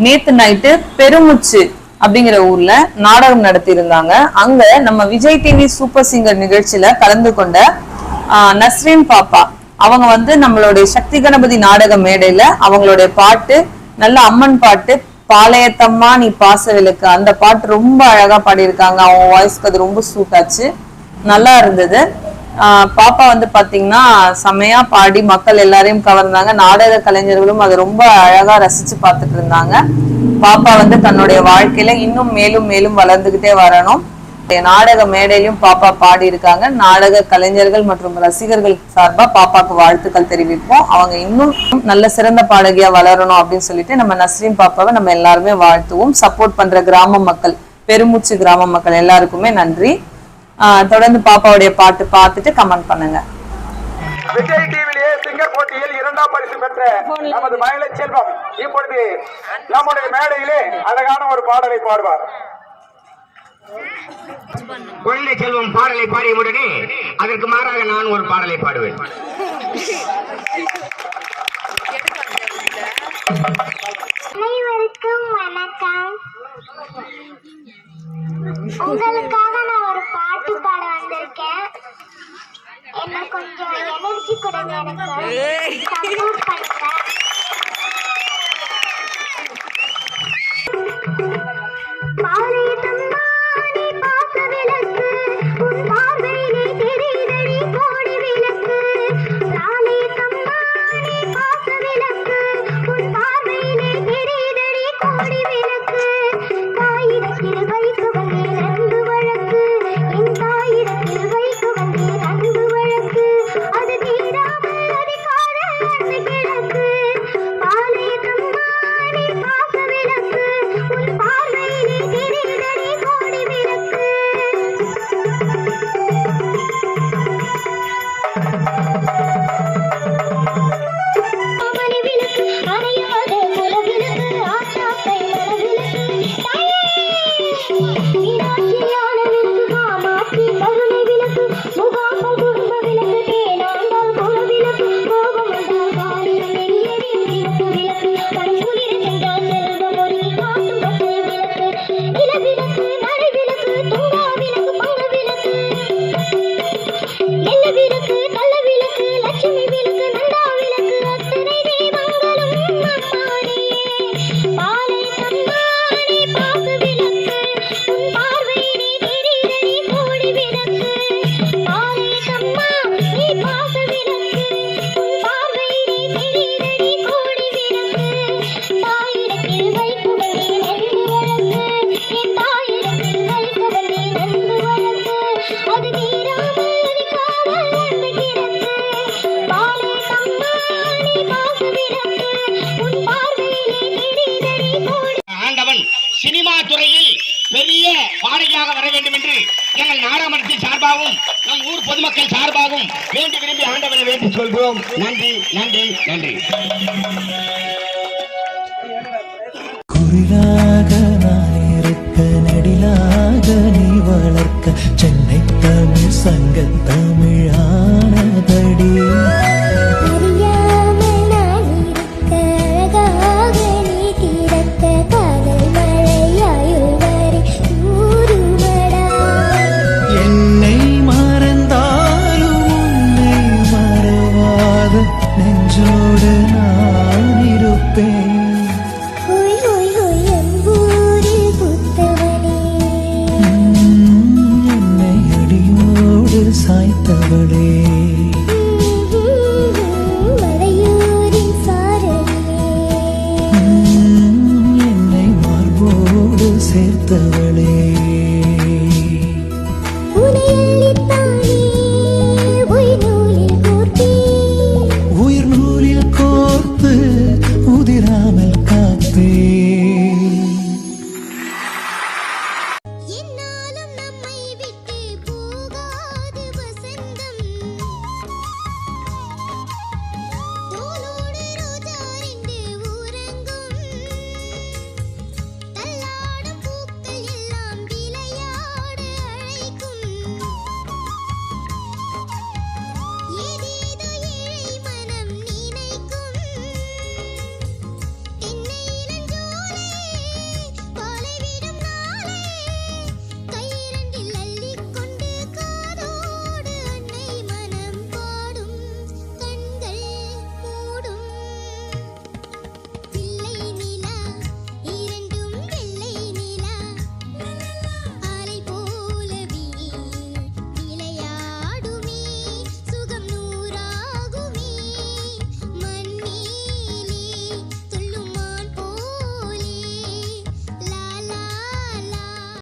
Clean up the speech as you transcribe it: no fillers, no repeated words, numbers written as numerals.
நேத்து நைட்டு பெருமுச்சு அப்படிங்கிற ஊர்ல நாடகம் நடத்தி இருந்தாங்க. அங்க நம்ம விஜய் டிவி சூப்பர் சிங்கர் நிகழ்ச்சியில கலந்து கொண்ட நஸ்ரீன் பாப்பா அவங்க வந்து நம்மளுடைய சக்தி கணபதி நாடக மேடையில அவங்களுடைய பாட்டு நல்ல அம்மன் பாட்டு பாளையத்தம்மா நீ பாசவிலுக்கு அந்த பாட்டு ரொம்ப அழகா பாடியிருக்காங்க. அவங்க வாய்ஸ்க்கு அது ரொம்ப சூட் ஆச்சு, நல்லா இருந்தது. பாப்பா வந்து பாத்தீங்கன்னா செமையா பாடி மக்கள் எல்லாரையும் கவர்ந்தாங்க. நாடக கலைஞர்களும் அதை ரொம்ப அழகா ரசிச்சு பார்த்துட்டு இருந்தாங்க. பாப்பா வந்து தன்னுடைய வாழ்க்கையில இன்னும் மேலும் மேலும் வளர்ந்துகிட்டே வரணும். நாடக மேடையிலும் பாப்பா பாடி இருக்காங்க. நாடக கலைஞர்கள் மற்றும் ரசிகர்கள் சார்பா பாப்பாக்கு வாழ்த்துக்கள் தெரிவிப்போம். அவங்க இன்னும் நல்ல சிறந்த பாடகியா வளரணும் அப்படின்னு சொல்லிட்டு நம்ம நஸ்ரீன் பாப்பாவை நம்ம எல்லாருமே வாழ்த்துவோம். சப்போர்ட் பண்ற கிராம மக்கள், பெருமுச்சு கிராம மக்கள் எல்லாருக்குமே நன்றி. தொடர்ந்து பாப்பாவுடைய பாட்டு பார்த்துட்டு கமெண்ட் பண்ணுங்க. விஜய் டிவியிலே சிங்கர் போட்டியில் 2ஆம் பரிசு பெற்ற நமது மயிலை செல்வம் இப்பொழுது நம்முடைய மேடையிலே அழகான ஒரு பாடலை பாடுவார். கொள்ளை செல்வம் பாடலை பாடிய உடனே அதற்கு மாறாக நான் ஒரு பாடலை பாடுவேன். அனைவருக்கும் வணக்கம். உங்களுக்காக நான் ஒரு பாட்டு பாட வந்திருக்கேன். என்ன கொஞ்சம் எனர்ஜி கொடுங்க, எனக்கு சப்போர்ட் பண்ணுங்க. சினிமா துறையில் பெரிய பாடகியாக வர வேண்டும் என்று எங்கள் நாடாமன்றத்தின் சார்பாகவும் நம் ஊர் பொதுமக்கள் சார்பாகவும் வேண்டி விரும்பி ஆண்டவரை வேண்டிக் கொள்கிறோம். நன்றி நன்றி நன்றி. குறிலாக நான் இருக்க, நடிலாக நீ வளர்க்க, சென்னை தமிழ் சங்க தமிழானபடி நெஞ்சோடு நான் இருப்பேன். என்னை அடியோடு சாய்த்தவளே, என்னை மார்போடு சேர்த்தவளே,